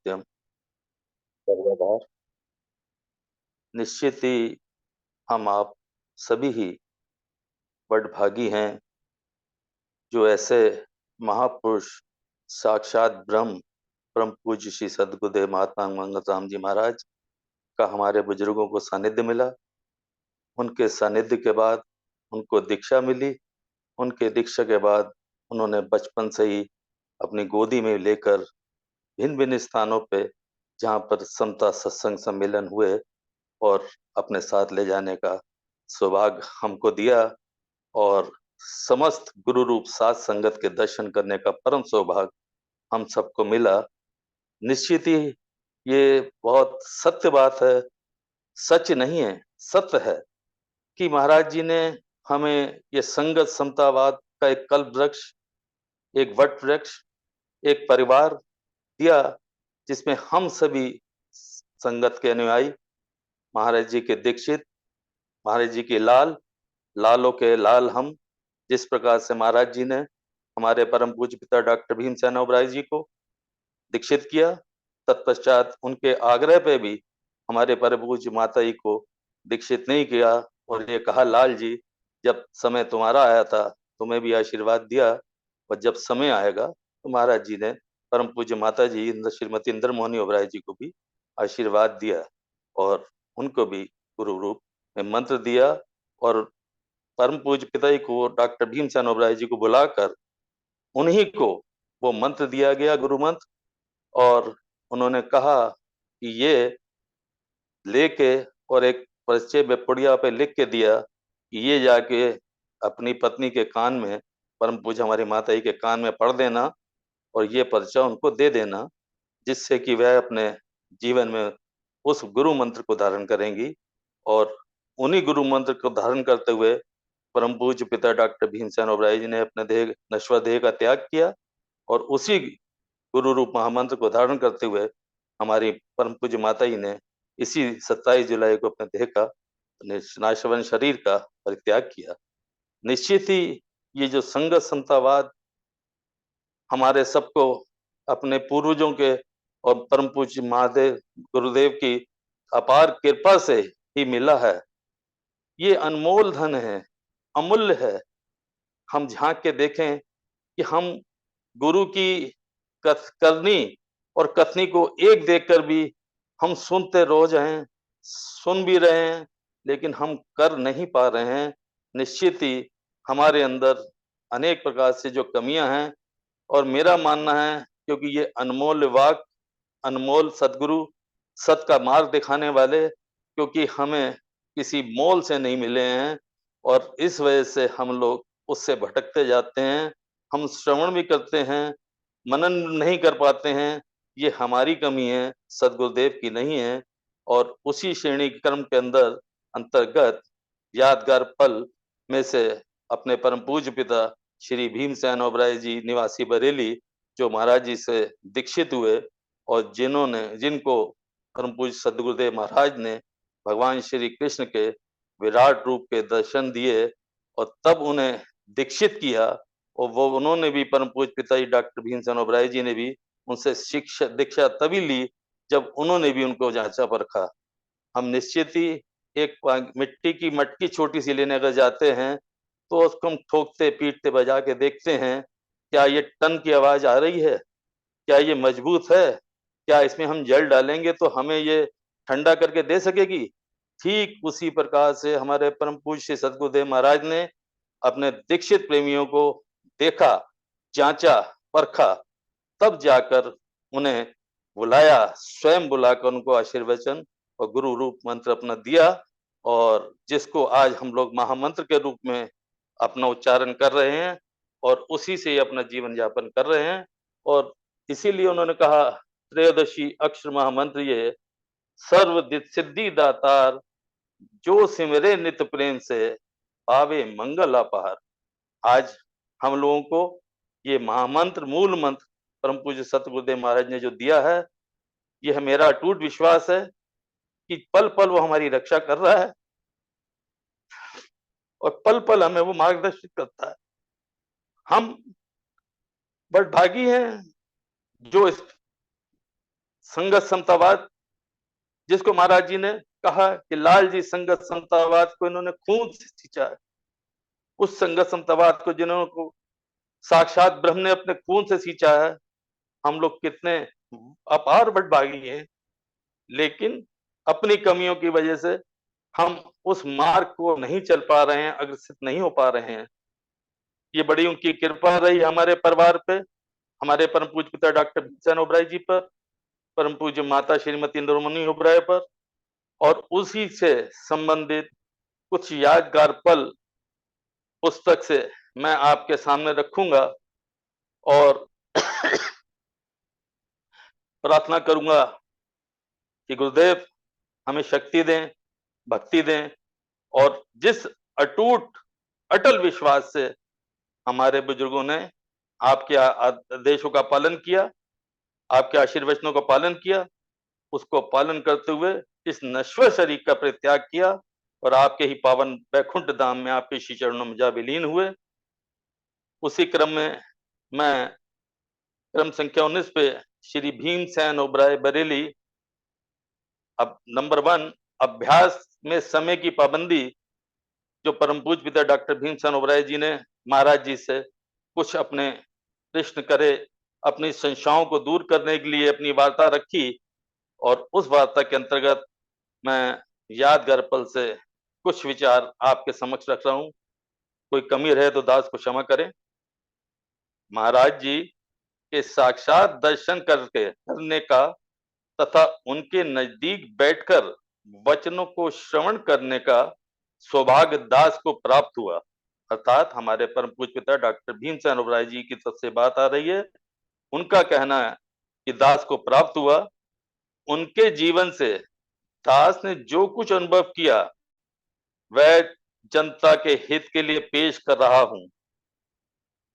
मध्यम गर्भाधार। निश्चित ही हम आप सभी ही बड़भागी हैं जो ऐसे महापुरुष साक्षात ब्रह्म परम पूज्य श्री सद्गुरुदेव महात्मा मंगल राम जी महाराज का हमारे बुजुर्गों को सानिध्य मिला। उनके सानिध्य के बाद उनको दीक्षा मिली। उनके दीक्षा के बाद उन्होंने बचपन से ही अपनी गोदी में लेकर भिन्न भिन्न स्थानों पे जहाँ पर समता सत्संग सम्मेलन हुए और अपने साथ ले जाने का सौभाग्य हमको दिया और समस्त गुरु रूप साध संगत के दर्शन करने का परम सौभाग्य हम सबको मिला। निश्चित ही ये बहुत सत्य बात है, सच नहीं है, सत्य है कि महाराज जी ने हमें ये संगत समतावाद का एक कल्प वृक्ष, एक वट वृक्ष, एक परिवार दिया जिसमें हम सभी संगत के अनुयायी, महाराज जी के दीक्षित, महाराज जी के लाल, लालों के लाल हम, जिस प्रकार से महाराज जी ने हमारे परम पूज्य पिता डॉक्टर भीमसेन ओबराय जी को दीक्षित किया, तत्पश्चात उनके आग्रह पे भी हमारे परम पूज्य माता जी को दीक्षित नहीं किया और ये कहा, लाल जी जब समय तुम्हारा आया था तुम्हें भी आशीर्वाद दिया और जब समय आएगा तो महाराज जी ने परम पूज्य माता जी श्रीमती इंद्र मोहनी ओबराय जी को भी आशीर्वाद दिया और उनको भी गुरु रूप में मंत्र दिया और परम पूज्य पिता जी को डॉक्टर भीमसेन ओबराय जी को बुलाकर उन्हीं को वो मंत्र दिया गया, गुरु मंत्र, और उन्होंने कहा कि ये लेके और एक पर्चे में पुड़िया पे लिख के दिया कि ये जाके अपनी पत्नी के कान में, परम पूज्य हमारी माता जी के कान में पढ़ देना और ये पर्चा उनको दे देना, जिससे कि वह अपने जीवन में उस गुरु मंत्र को धारण करेंगी और उन्हीं गुरु मंत्र को धारण करते हुए परम पूज्य पिता डॉक्टर भीमसेन ओबराय जी ने अपने देह, नश्वर देह का त्याग किया और उसी गुरु रूप महामंत्र को धारण करते हुए हमारी परम पूज्य माता जी ने इसी 27 जुलाई को अपने देह का, नाशवन शरीर का परित्याग किया। निश्चित ही ये जो संगत समतावाद हमारे सबको अपने पूर्वजों के और परम पूज्य महादेव गुरुदेव की अपार कृपा से ही मिला है। ये अनमोल धन है, अमूल्य है। हम झांक के देखें कि हम गुरु की करनी और कथनी को एक देखकर भी हम सुनते रोज हैं, सुन भी रहे हैं, लेकिन हम कर नहीं पा रहे हैं। निश्चित ही हमारे अंदर अनेक प्रकार से जो कमियां हैं और मेरा मानना है क्योंकि ये अनमोल वाक, अनमोल सदगुरु, सत का मार्ग दिखाने वाले, क्योंकि हमें किसी मोल से नहीं मिले हैं और इस वजह से हम लोग उससे भटकते जाते हैं। हम श्रवण भी करते हैं, मनन नहीं कर पाते हैं, ये हमारी कमी है, सदगुरुदेव की नहीं है। और उसी श्रेणी क्रम के अंदर अंतर्गत यादगार पल में से अपने परम पूज्य पिता श्री भीमसेन ओबराय जी निवासी बरेली, जो महाराज जी से दीक्षित हुए और जिनको परम पूज्य सदगुरुदेव महाराज ने भगवान श्री कृष्ण के विराट रूप के दर्शन दिए और तब उन्हें दीक्षित किया और वो उन्होंने भी परम पूज्य पिताजी डॉक्टर भीमसेन ओबराय जी ने भी उनसे शिक्षा दीक्षा तभी ली जब उन्होंने भी उनको जांचा परखा। हम निश्चित ही एक मिट्टी की मटकी छोटी सी लेने अगर जाते हैं तो उसको हम ठोकते पीटते बजा के देखते हैं, क्या ये टन की आवाज आ रही है, क्या ये मजबूत है, क्या इसमें हम जल डालेंगे तो हमें ये ठंडा करके दे सकेगी। ठीक उसी प्रकार से हमारे परम पूज्य श्री सदगुरुदेव महाराज ने अपने दीक्षित प्रेमियों को देखा, जांचा, परखा, तब जाकर उन्हें बुलाया, स्वयं बुलाकर उनको आशीर्वचन और गुरु रूप मंत्र अपना दिया और जिसको आज हम लोग महामंत्र के रूप में अपना उच्चारण कर रहे हैं और उसी से ही अपना जीवन यापन कर रहे हैं। और इसीलिए उन्होंने कहा, त्रयोदशी अक्षर महामंत्र ये सर्व सिद्धि दातार, जो सिमरे नित प्रेम से पावे मंगल अपार। आज हम लोगों को ये महामंत्र, मूल मंत्र परम पूज्य सतगुरुदेव महाराज ने जो दिया है, यह मेरा अटूट विश्वास है कि पल पल वो हमारी रक्षा कर रहा है और पल पल हमें वो मार्गदर्शित करता है। हम बड़भागी हैं जो इस संगत समतावाद, जिसको महाराज जी ने कहा कि लाल जी संगत समतावाद को इन्होंने खून से सींचा है, उस संगत समतावाद को जिन्होंने साक्षात ब्रह्म ने अपने खून से सींचा है, हम लोग कितने अपार बड़भागी हैं, लेकिन अपनी कमियों की वजह से हम उस मार्ग को नहीं चल पा रहे हैं, अग्रसित नहीं हो पा रहे हैं। ये बड़ी उनकी कृपा रही हमारे परिवार पे, हमारे परम पूज्य पिता डॉक्टर भीमसेन ओबराय जी पर, परम पूज्य माता श्रीमती इंद्रमणि ओबराय पर, और उसी से संबंधित कुछ यादगार पल पुस्तक से मैं आपके सामने रखूंगा और प्रार्थना करूंगा कि गुरुदेव हमें शक्ति दें, भक्ति दें, और जिस अटूट अटल विश्वास से हमारे बुजुर्गों ने आपके आदेशों का पालन किया, आपके आशीर्वचनों का पालन किया, उसको पालन करते हुए इस नश्वर शरीर का परित्याग किया और आपके ही पावन बैकुंठ धाम में आपके श्री चरणों में जा विलीन हुए। उसी क्रम में मैं क्रम संख्या 19 पे श्री भीमसेन ओबराय बरेली, अब नंबर 1, अभ्यास में समय की पाबंदी, जो परम पूज्य पिता डॉक्टर भीमसेन ओबराय जी ने महाराज जी से कुछ अपने प्रश्न करे, अपनी संशयों को दूर करने के लिए अपनी वार्ता रखी, और उस वार्ता के अंतर्गत मैं यादगार पल से कुछ विचार आपके समक्ष रख रहा हूं। कोई कमी रहे तो दास को क्षमा करें। महाराज जी के साक्षात दर्शन करने का तथा उनके नजदीक बैठकर वचनों को श्रवण करने का सौभाग्य दास को प्राप्त हुआ। अर्थात हमारे परम पूज्य पिता डॉक्टर भीमसेन ओबराय जी की तरफ से बात आ रही है। उनका कहना है कि दास को प्राप्त हुआ। उनके जीवन से दास ने जो कुछ अनुभव किया वह जनता के हित के लिए पेश कर रहा हूं।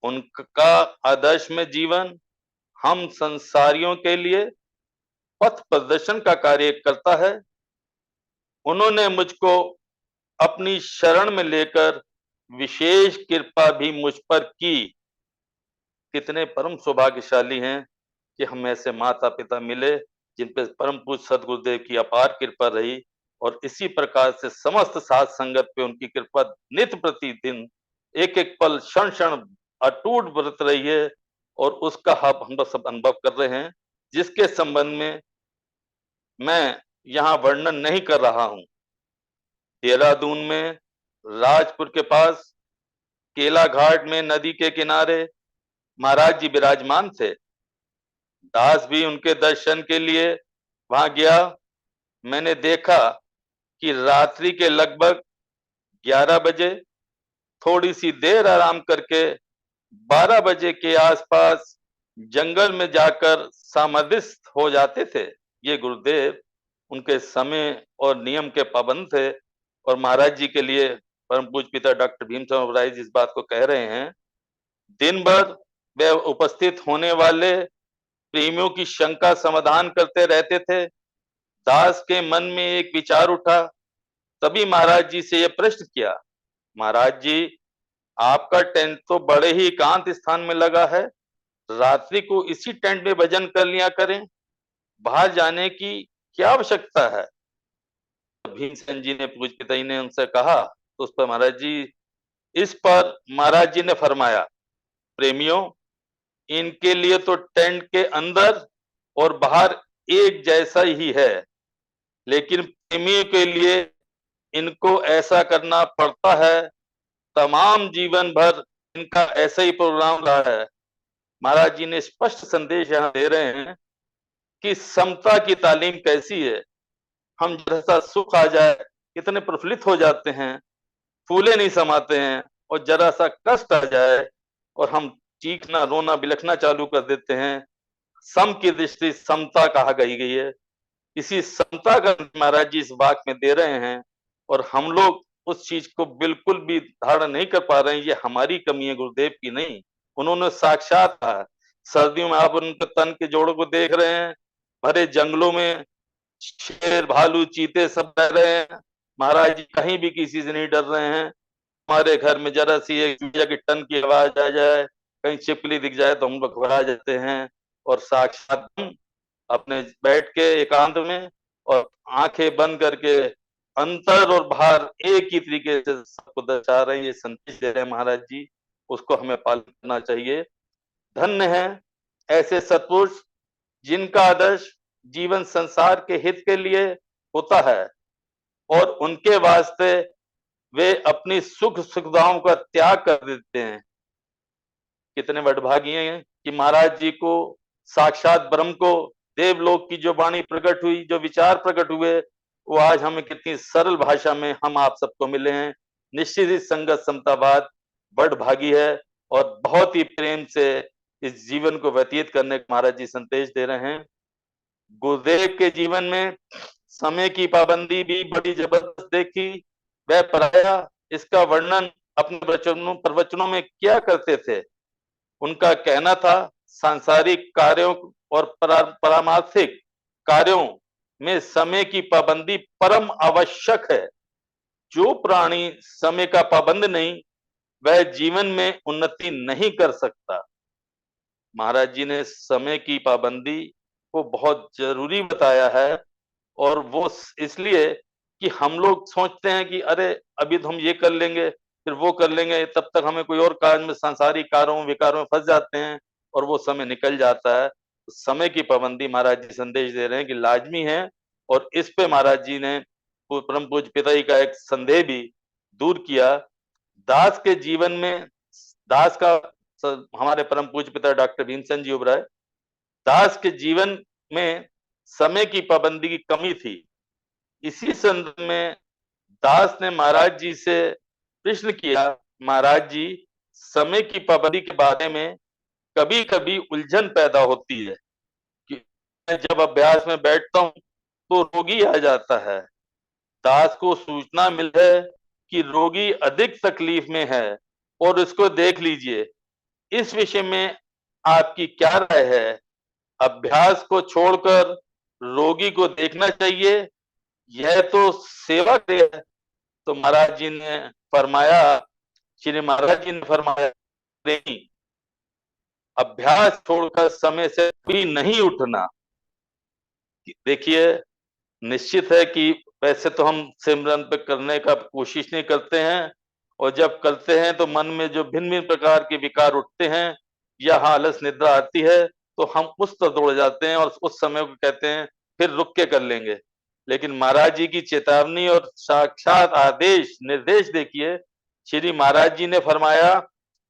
उनका आदर्श में जीवन हम संसारियों के लिए पथ प्रदर्शन का कार्य करता है। उन्होंने मुझको अपनी शरण में लेकर विशेष कृपा भी मुझ पर की। कितने परम सौभाग्यशाली हैं कि हम ऐसे माता पिता मिले जिन पे परम पूज्य सदगुरुदेव की अपार कृपा रही, और इसी प्रकार से समस्त साध संगत पे उनकी कृपा नित्य प्रतिदिन एक एक पल क्षण क्षण अटूट बरत रही है, और उसका हम लोग सब अनुभव कर रहे हैं, जिसके संबंध में मैं यहाँ वर्णन नहीं कर रहा हूं। देहरादून में राजपुर के पास केला घाट में नदी के किनारे महाराज जी विराजमान थे। दास भी उनके दर्शन के लिए वहां गया। मैंने देखा कि रात्रि के लगभग 11 बजे थोड़ी सी देर आराम करके 12 बजे के आसपास जंगल में जाकर समाधिस्थ हो जाते थे। ये गुरुदेव उनके समय और नियम के पाबंद थे, और महाराज जी के लिए परम पूज्य पिता डॉक्टर भीमसेन ओबराय जी इस बात को कह रहे हैं। दिन भर वे उपस्थित होने वाले प्रेमियों की शंका समाधान करते रहते थे। दास के मन में एक विचार उठा। तभी महाराज जी से यह प्रश्न किया, महाराज जी आपका टेंट तो बड़े ही एकांत स्थान में लगा है, रात्रि को इसी टेंट में भजन कर लिया करें, बाहर जाने की क्या आवश्यकता है। भीमसेन जी ने पूज्य पिता जी ने उनसे कहा, तो उस पर महाराज जी इस पर महाराज जी ने फरमाया, प्रेमियों इनके लिए तो टेंट के अंदर और बाहर एक जैसा ही है, लेकिन प्रेमियों के लिए इनको ऐसा करना पड़ता है। तमाम जीवन भर इनका ऐसा ही प्रोग्राम रहा है। महाराज जी ने स्पष्ट संदेश यहाँ दे रहे हैं कि समता की तालीम कैसी है। हम जैसा सुख आ जाए कितने प्रफुल्लित हो जाते हैं, फूले नहीं समाते हैं, और जरा सा कष्ट आ जाए और हम चीखना रोना बिलखना चालू कर देते हैं। सम की दृष्टि समता कहा गई है। इसी समता का महाराज जी इस वाक्य में दे रहे हैं, और हम लोग उस चीज को बिल्कुल भी धारण नहीं कर पा रहे हैं। ये हमारी कमी है, गुरुदेव की नहीं। उन्होंने साक्षात कहा। सर्दियों में आप उनके तन के जोड़ों को देख रहे हैं, भरे जंगलों में शेर भालू चीते सब रह रहे हैं। महाराज जी कहीं भी किसी से नहीं डर रहे हैं। हमारे घर में जरा सी एक चूहिया की टन की आवाज आ जाए, कहीं छिपकली दिख जाए तो हम लोग घबरा जाते हैं, और साक्षात अपने बैठ के एकांत में और आंखें बंद करके अंतर और बाहर एक ही तरीके से सबको दर्शा रहे हैं, ये संदेश दे रहे हैं महाराज जी। उसको हमें पालन करना चाहिए। धन्य है ऐसे सत्पुरुष जिनका आदर्श जीवन संसार के हित के लिए होता है और उनके वास्ते वे अपनी सुख सुविधाओं का त्याग कर देते हैं। कितने वडभागी हैं कि महाराज जी को, साक्षात ब्रह्म को, देवलोक की जो वाणी प्रकट हुई, जो विचार प्रकट हुए, वो आज हमें कितनी सरल भाषा में हम आप सबको मिले हैं। निश्चित ही संगत समतावाद वडभागी है और बहुत ही प्रेम से इस जीवन को व्यतीत करने का महाराज जी संदेश दे रहे हैं। गुरुदेव के जीवन में समय की पाबंदी भी बड़ी जबरदस्त देखी। वह पराया इसका वर्णन अपने प्रवचनों में क्या करते थे। उनका कहना था सांसारिक कार्यों और पारमार्थिक कार्यों में समय की पाबंदी परम आवश्यक है। जो प्राणी समय का पाबंद नहीं, वह जीवन में उन्नति नहीं कर सकता। महाराज जी ने समय की पाबंदी को बहुत जरूरी बताया है और वो इसलिए कि हम लोग सोचते हैं कि अरे अभी तो हम ये कर लेंगे, फिर वो कर लेंगे, तब तक हमें कोई और कार्य में, सांसारिक कार्यों विकारों में फंस जाते हैं और वो समय निकल जाता है। तो समय की पाबंदी महाराज जी संदेश दे रहे हैं कि लाजमी है और इस पे महाराज जी ने परम पूज्य पिताजी का एक संदेह भी दूर किया। दास के जीवन में, दास का, हमारे परम पूज्य पिता डॉक्टर भीमसेन जी उबराय, दास के जीवन में समय की पाबंदी की कमी थी। इसी संदर्भ में दास ने महाराज जी से प्रश्न किया, महाराज जी, समय की पाबंदी के बारे में कभी कभी उलझन पैदा होती है कि मैं जब अभ्यास में बैठता हूं तो रोगी आ जाता है। दास को सूचना मिल है कि रोगी अधिक तकलीफ में है और इसको देख लीजिए। इस विषय में आपकी क्या राय है? अभ्यास को छोड़कर रोगी को देखना चाहिए, यह तो सेवा है। तो महाराज जी ने फरमाया, श्री महाराज जी ने फरमाया, नहीं, अभ्यास छोड़कर समय से भी नहीं उठना। देखिए, निश्चित है कि वैसे तो हम सिमरन पे करने का कोशिश नहीं करते हैं और जब करते हैं तो मन में जो भिन्न भिन्न प्रकार के विकार उठते हैं या आलस निद्रा आती है तो हम उस तरफ दौड़ जाते हैं और उस समय को कहते हैं फिर रुक के कर लेंगे। लेकिन महाराज जी की चेतावनी और साक्षात आदेश निर्देश देखिए। श्री महाराज जी ने फरमाया,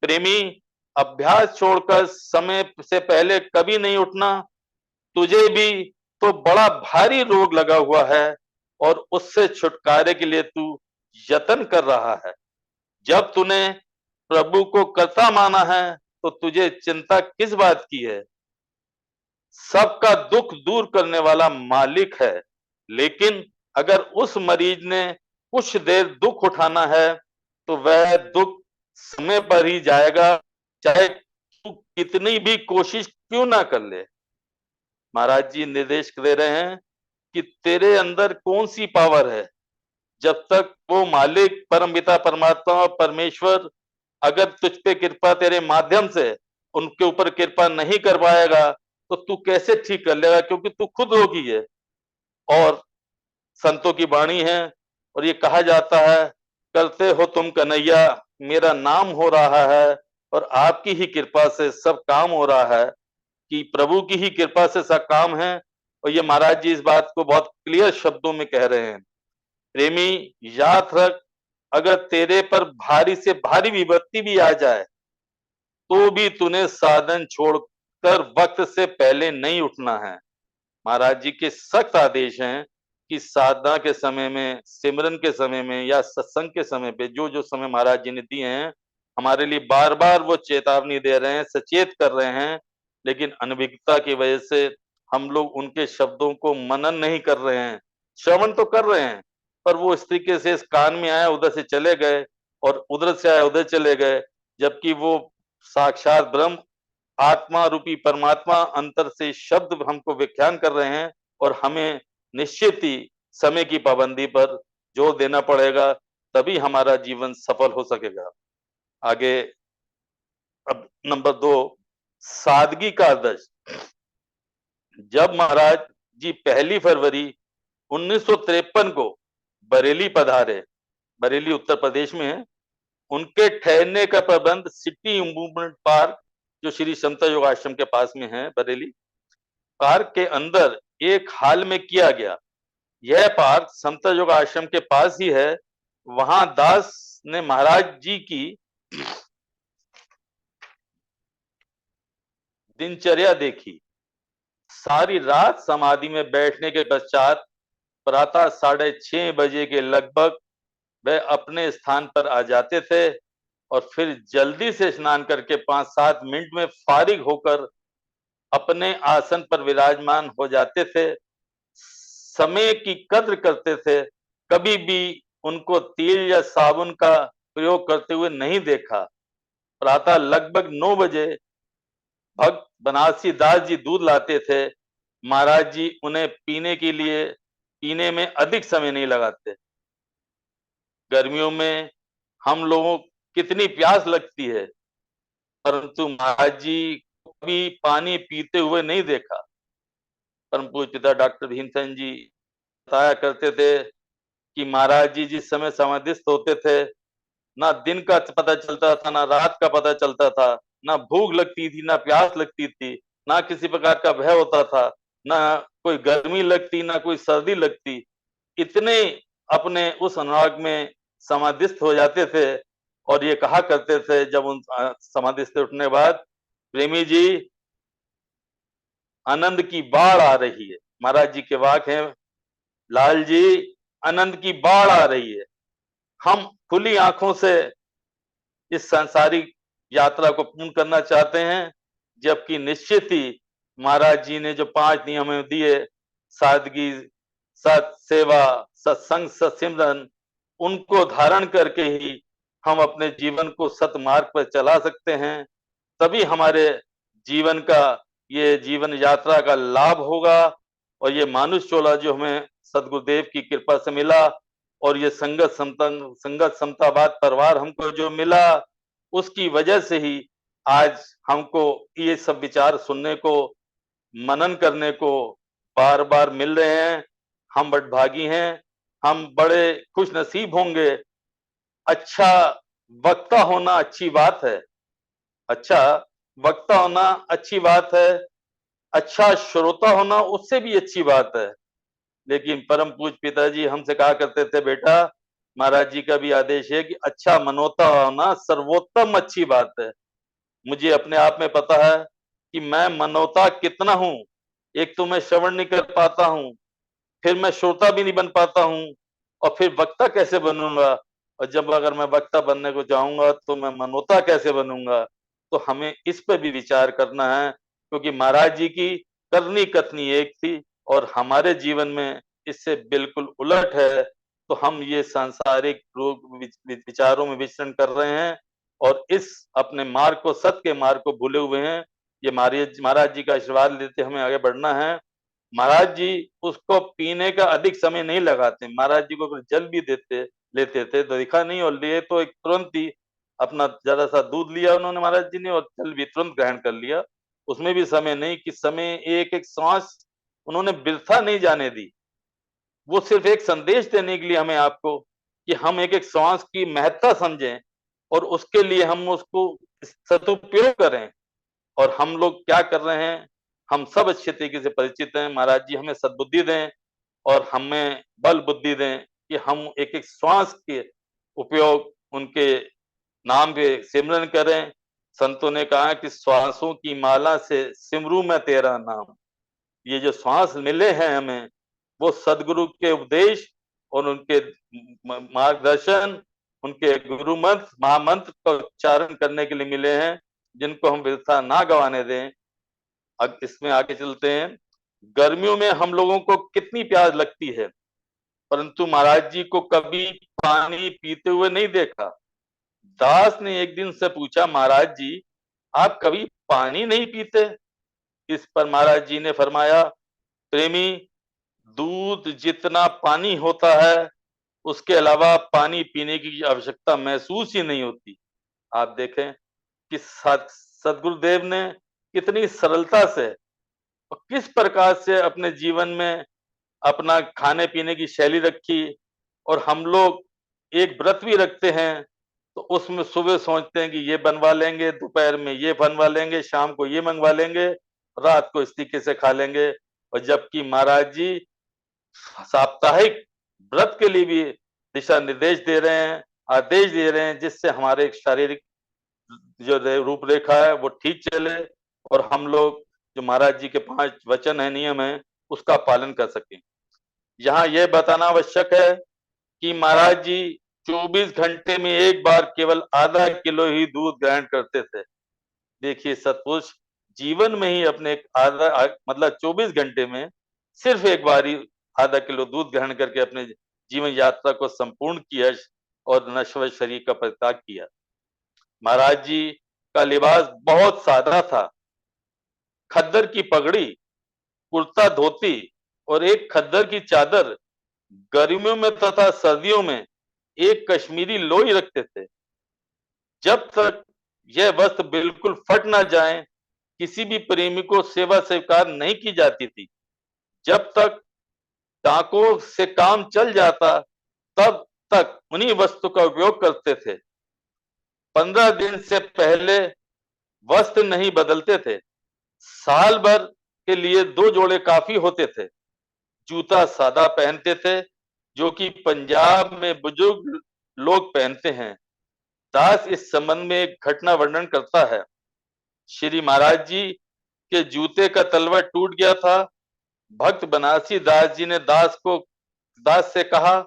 प्रेमी, अभ्यास छोड़कर समय से पहले कभी नहीं उठना। तुझे भी तो बड़ा भारी रोग लगा हुआ है और उससे छुटकारे के लिए तू यत्न कर रहा है। जब तूने प्रभु को कर्ता माना है तो तुझे चिंता किस बात की है? सबका दुख दूर करने वाला मालिक है। लेकिन अगर उस मरीज ने कुछ देर दुख उठाना है तो वह दुख समय पर ही जाएगा, चाहे तू कितनी भी कोशिश क्यों ना कर ले। महाराज जी निर्देश दे रहे हैं कि तेरे अंदर कौन सी पावर है। जब तक वो मालिक, परम पिता परमात्मा परमेश्वर अगर तुझ पे कृपा तेरे माध्यम से उनके ऊपर कृपा नहीं कर पाएगा तो तू कैसे ठीक कर लेगा, क्योंकि तू खुद रोगी है। और संतों की वाणी है और ये कहा जाता है, करते हो तुम कन्हैया, मेरा नाम हो रहा है और आपकी ही कृपा से सब काम हो रहा है, कि प्रभु की ही कृपा से सब काम है। और ये महाराज जी इस बात को बहुत क्लियर शब्दों में कह रहे हैं। प्रेमी, याद रख, अगर तेरे पर भारी से भारी विपत्ति भी आ जाए तो भी तूने साधन छोड़कर वक्त से पहले नहीं उठना है। महाराज जी के सख्त आदेश हैं कि साधना के समय में, सिमरन के समय में या सत्संग के समय पे जो जो समय महाराज जी ने दिए हैं, हमारे लिए बार बार वो चेतावनी दे रहे हैं, सचेत कर रहे हैं। लेकिन अनभिज्ञता की वजह से हम लोग उनके शब्दों को मनन नहीं कर रहे हैं। श्रवण तो कर रहे हैं पर वो इस तरीके से इस कान में आया उधर से चले गए और उधर से आया उधर चले गए, जबकि वो साक्षात ब्रह्म आत्मा रूपी परमात्मा अंतर से शब्द हमको व्याख्यान कर रहे हैं और हमें निश्चित ही समय की पाबंदी पर जोर देना पड़ेगा, तभी हमारा जीवन सफल हो सकेगा। आगे अब नंबर 2, सादगी का आदर्श। जब महाराज जी 1 फरवरी 1953 को बरेली पधारे, बरेली उत्तर प्रदेश में है, उनके ठहरने का प्रबंध सिटी मूवमेंट पार्क, जो श्री समता योग आश्रम के पास में है बरेली, पार्क के अंदर एक हाल में किया गया। यह पार्क समता योग आश्रम के पास ही है। वहां दास ने महाराज जी की दिनचर्या देखी। सारी रात समाधि में बैठने के पश्चात प्रातः 6:30 बजे के लगभग वह अपने स्थान पर आ जाते थे और फिर जल्दी से स्नान करके 5-7 मिनट में फारिग होकर अपने आसन पर विराजमान हो जाते थे। समय की कद्र करते थे। कभी भी उनको तेल या साबुन का प्रयोग करते हुए नहीं देखा। प्रातः लगभग 9 बजे भक्त बनारसी दास जी दूध लाते थे। महाराज जी उन्हें पीने में अधिक समय नहीं लगाते। गर्मियों में हम लोगों कितनी प्यास लगती है, परंतु महाराज जी को कभी पानी पीते हुए नहीं देखा। परम पूज्य पिता डॉक्टर भीमसेन जी बताया करते थे कि महाराज जी जिस समय समाधिस्थ होते थे, ना दिन का पता चलता था, ना रात का पता चलता था, ना भूख लगती थी, ना प्यास लगती थी, ना किसी प्रकार का भय होता था, ना कोई गर्मी लगती, ना कोई सर्दी लगती। इतने अपने उस अनुराग में समाधिस्थ हो जाते थे और ये कहा करते थे जब उन समाधि से उठने बाद, प्रेमी जी आनंद की बाढ़ आ रही है। महाराज जी के वाक हैं, लाल जी आनंद की बाढ़ आ रही है। हम खुली आंखों से इस सांसारिक यात्रा को पूर्ण करना चाहते हैं, जबकि निश्चित ही महाराज जी ने जो 5 नियम दिए, सादगी, सत सेवा, सत्संग, सत्सिमरन, उनको धारण करके ही हम अपने जीवन को सतमार्ग पर चला सकते हैं। तभी हमारे जीवन का, ये जीवन यात्रा का लाभ होगा। और ये मानुष चोला जो हमें सदगुरुदेव की कृपा से मिला और ये संगत समतावाद परिवार हमको जो मिला, उसकी वजह से ही आज हमको ये सब विचार सुनने को, मनन करने को बार बार मिल रहे हैं। हम बड़भागी हैं, हम बड़े खुश नसीब होंगे। अच्छा वक्ता होना अच्छी बात है, अच्छा वक्ता होना अच्छी बात है, अच्छा श्रोता होना उससे भी अच्छी बात है। लेकिन परम पूज्य पिताजी हमसे कहा करते थे, बेटा महाराज जी का भी आदेश है कि अच्छा मनोता होना सर्वोत्तम अच्छी बात है। मुझे अपने आप में पता है कि मैं मनोता कितना हूं। एक तो मैं श्रवण नहीं कर पाता हूं, फिर मैं श्रोता भी नहीं बन पाता हूं, और फिर वक्ता कैसे बनूंगा। और जब अगर मैं वक्ता बनने को जाऊंगा तो मैं मनोता कैसे बनूंगा। तो हमें इस पर भी विचार करना है, क्योंकि महाराज जी की करनी कथनी एक थी और हमारे जीवन में इससे बिल्कुल उलट है। तो हम ये सांसारिक रोग विचारों में विचरण कर रहे हैं और इस अपने मार्ग को, सत्य के मार्ग को भूले हुए हैं। ये महाराज जी का आशीर्वाद लेते हमें आगे बढ़ना है। महाराज जी उसको पीने का अधिक समय नहीं लगाते। महाराज जी को अगर जल भी लेते थे तो दिखा नहीं, और लिए तो एक तुरंत ही अपना जरा सा दूध लिया उन्होंने महाराज जी ने और जल भी तुरंत ग्रहण कर लिया। उसमें भी समय नहीं कि समय एक एक सांस उन्होंने वृथा नहीं जाने दी। वो सिर्फ एक संदेश देने के लिए हमें, आपको, कि हम एक एक सांस की महत्ता समझें और उसके लिए हम उसको सदुपयोग करें। और हम लोग क्या कर रहे हैं, हम सब अच्छे तरीके से परिचित हैं। महाराज जी हमें सद्बुद्धि दें और हमें बल बुद्धि दें कि हम एक एक श्वास के उपयोग उनके नाम पे सिमरन करें। संतों ने कहा कि श्वासों की माला से सिमरू में तेरा नाम। ये जो श्वास मिले हैं हमें, वो सदगुरु के उपदेश और उनके मार्गदर्शन, उनके गुरु मंत्र महामंत्र का उच्चारण करने के लिए मिले हैं, जिनको हम वृथा ना गंवाने दें। अब इसमें आगे चलते हैं। गर्मियों में हम लोगों को कितनी प्यास लगती है, परंतु महाराज जी को कभी पानी पीते हुए नहीं देखा। दास ने एक दिन से पूछा, महाराज जी आप कभी पानी नहीं पीते। इस पर महाराज जी ने फरमाया, प्रेमी, दूध जितना पानी होता है उसके अलावा पानी पीने की आवश्यकता महसूस ही नहीं होती। आप देखें कि सदगुरुदेव ने कितनी सरलता से किस प्रकार से अपने जीवन में अपना खाने पीने की शैली रखी। और हम लोग एक व्रत भी रखते हैं, तो उसमें सुबह सोचते हैं कि ये बनवा लेंगे, दोपहर में ये बनवा लेंगे, शाम को ये मंगवा लेंगे, रात को इस तरीके से खा लेंगे। और जबकि महाराज जी साप्ताहिक व्रत के लिए भी दिशा निर्देश दे रहे हैं, आदेश दे रहे हैं, जिससे हमारे शारीरिक जो रूपरेखा है वो ठीक चले, और हम लोग जो महाराज जी के 5 वचन है, नियम है, उसका पालन कर सकें। यहाँ यह बताना आवश्यक है कि महाराज जी 24 घंटे में एक बार केवल आधा किलो ही दूध ग्रहण करते थे। देखिए सतपुरुष जीवन में ही अपने आधा मतलब 24 घंटे में सिर्फ एक बार ही आधा किलो दूध ग्रहण करके अपने जीवन यात्रा को संपूर्ण किया और नश्वर शरीर का परित्याग किया। महाराज जी का लिबास बहुत सादा था। खद्दर की पगड़ी, कुर्ता धोती और एक खद्दर की चादर, गर्मियों में तथा सर्दियों में एक कश्मीरी लोई रखते थे। जब तक यह वस्त्र बिल्कुल फट ना जाए, किसी भी प्रेमी को सेवा स्वीकार नहीं की जाती थी। जब तक टाकों से काम चल जाता, तब तक उन्हीं वस्त्र का उपयोग करते थे। 15 दिन से पहले वस्त्र नहीं बदलते थे। साल भर के लिए 2 जोड़े काफी होते थे। जूता सादा पहनते थे, जो कि पंजाब में बुजुर्ग लोग पहनते हैं। दास इस संबंध में एक घटना वर्णन करता है। श्री महाराज जी के जूते का तलवा टूट गया था। भक्त बनारसी दास जी ने दास से कहा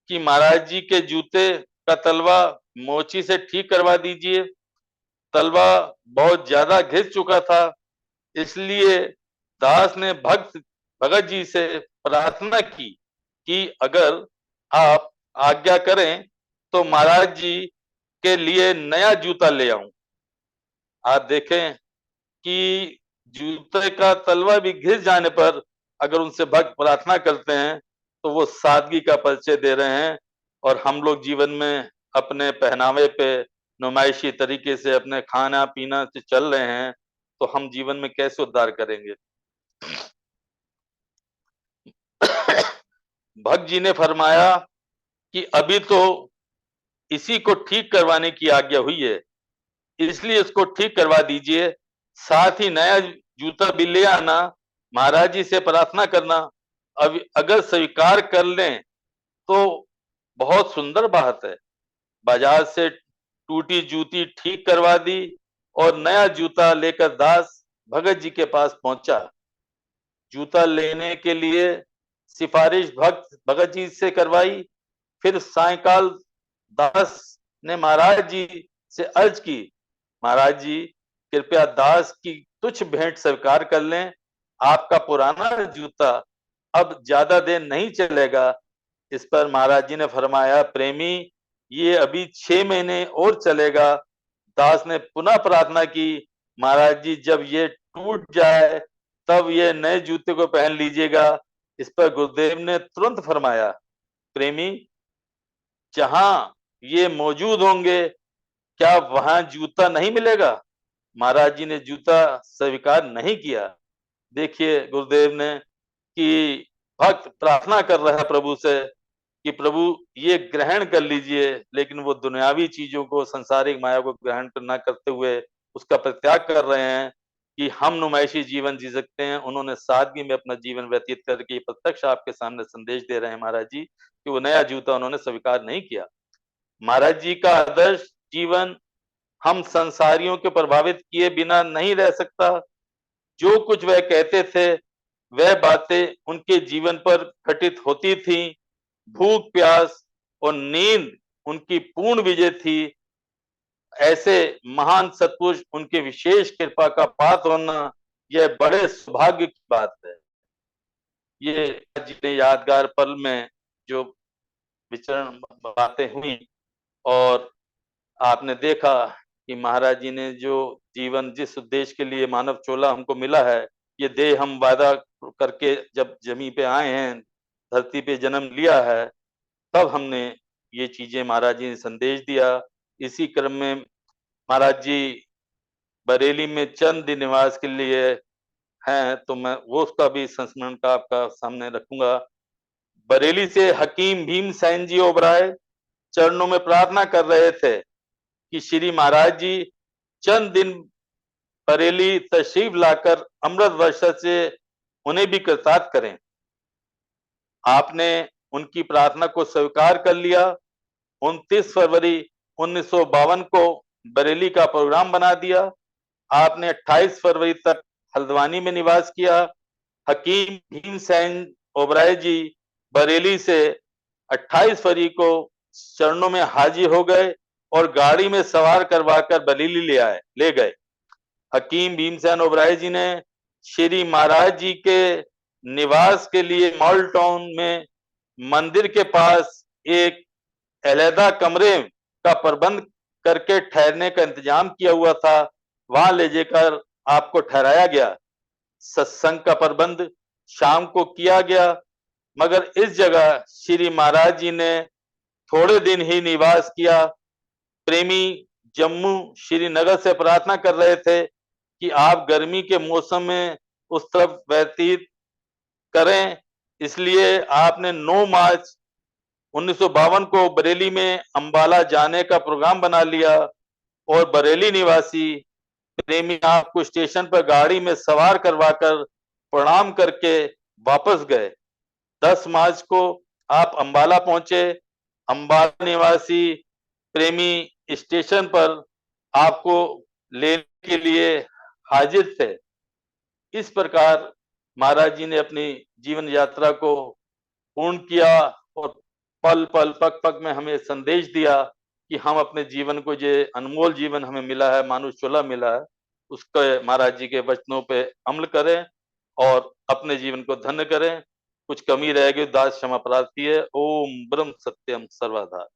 कि महाराज जी के जूते का तलवा मोची से ठीक करवा दीजिए। तलवा बहुत ज्यादा घिस चुका था, इसलिए दास ने भगत जी से प्रार्थना की कि अगर आप आज्ञा करें तो महाराज जी के लिए नया जूता ले आऊं। आप देखें कि जूते का तलवा भी घिस जाने पर अगर उनसे भक्त प्रार्थना करते हैं, तो वो सादगी का परिचय दे रहे हैं। और हम लोग जीवन में अपने पहनावे पे नुमाइशी तरीके से अपने खाना पीना से चल रहे हैं, तो हम जीवन में कैसे उद्धार करेंगे। भक्त जी ने फरमाया कि अभी तो इसी को ठीक करवाने की आज्ञा हुई है, इसलिए इसको ठीक करवा दीजिए। साथ ही नया जूता भी ले आना। महाराज जी से प्रार्थना करना, अब अगर स्वीकार कर लें तो बहुत सुंदर बात है। बाजार से टूटी जूती ठीक करवा दी और नया जूता लेकर दास भगत जी के पास पहुंचा। जूता लेने के लिए सिफारिश भगत जी से करवाई। फिर सायकाल दास ने महाराज जी से अर्ज की, महाराज जी कृपया दास की तुच्छ भेंट स्वीकार कर लें। आपका पुराना जूता अब ज्यादा देर नहीं चलेगा। इस पर महाराज जी ने फरमाया, प्रेमी ये अभी 6 महीने और चलेगा। दास ने पुनः प्रार्थना की, महाराज जी जब ये टूट जाए तब ये नए जूते को पहन लीजिएगा। इस पर गुरुदेव ने तुरंत फरमाया, प्रेमी जहां ये मौजूद होंगे, क्या वहां जूता नहीं मिलेगा। महाराज जी ने जूता स्वीकार नहीं किया। देखिए गुरुदेव ने कि भक्त प्रार्थना कर रहा है प्रभु से कि प्रभु ये ग्रहण कर लीजिए, लेकिन वो दुनियावी चीजों को, सांसारिक माया को ग्रहण न करते हुए उसका परित्याग कर रहे हैं कि हम नुमाइशी जीवन जी सकते हैं। उन्होंने सादगी में अपना जीवन व्यतीत करके प्रत्यक्ष आपके सामने संदेश दे रहे हैं महाराज जी कि वो नया जूता उन्होंने स्वीकार नहीं किया। महाराज जी का आदर्श जीवन हम संसारियों के प्रभावित किए बिना नहीं रह सकता। जो कुछ वह कहते थे वह बातें उनके जीवन पर घटित होती थी। भूख प्यास और नींद उनकी पूर्ण विजय थी। ऐसे महान सत्पुरुष उनके विशेष कृपा का पात्र होना यह बड़े सौभाग्य की बात है। ये जितने यादगार पल में जो विचरण बातें हुई, और आपने देखा कि महाराज जी ने जो जीवन जिस उद्देश्य के लिए मानव चोला हमको मिला है, ये देह हम वादा करके जब जमीन पे आए हैं, धरती पे जन्म लिया है, तब हमने ये चीजें महाराज जी ने संदेश दिया। इसी क्रम में महाराज जी बरेली में चंद दिन निवास के लिए हैं तो मैं वो उसका भी संस्मरण का आपका सामने रखूंगा। बरेली से हकीम भीमसेन जी ओबराय चरणों में प्रार्थना कर रहे थे कि श्री महाराज जी चंद दिन बरेली तशरीफ लाकर अमृत वर्षा से उन्हें भी कृतार्थ करें। आपने उनकी प्रार्थना को स्वीकार कर लिया। 29 फरवरी 1952 को बरेली का प्रोग्राम बना दिया। आपने 28 फरवरी तक हल्द्वानी में निवास किया। हकीम भीमसेन ओबराय जी बरेली से 28 फरवरी को चरणों में हाजिर हो गए और गाड़ी में सवार करवाकर बरेली ले गए। हकीम भीमसेन ओबराय जी ने श्री महाराज जी के निवास के लिए मॉल टाउन में मंदिर के पास एक अलहदा कमरे का प्रबंध करके ठहरने का इंतजाम किया हुआ था। वहां ले जाकर आपको ठहराया गया। सत्संग का प्रबंध शाम को किया गया, मगर इस जगह श्री महाराज जी ने थोड़े दिन ही निवास किया। प्रेमी जम्मू श्रीनगर से प्रार्थना कर रहे थे कि आप गर्मी के मौसम में उस तरफ व्यतीत करें, इसलिए आपने 9 मार्च 1952 को बरेली में अंबाला जाने का प्रोग्राम बना लिया और बरेली निवासी प्रेमी आपको स्टेशन पर गाड़ी में सवार करवाकर प्रणाम करके वापस गए। 10 मार्च को आप अंबाला पहुंचे। अंबाला निवासी प्रेमी स्टेशन पर आपको लेने के लिए हाजिर थे। इस प्रकार महाराज जी ने अपनी जीवन यात्रा को पूर्ण किया और पल पल पग पग में हमें संदेश दिया कि हम अपने जीवन को, जो अनमोल जीवन हमें मिला है, मानुष चोला मिला है, उसके महाराज जी के वचनों पे अमल करें और अपने जीवन को धन्य करें। कुछ कमी रहेगी दास क्षमा प्रार्थी है। ओम ब्रह्म सत्यम सर्वदा।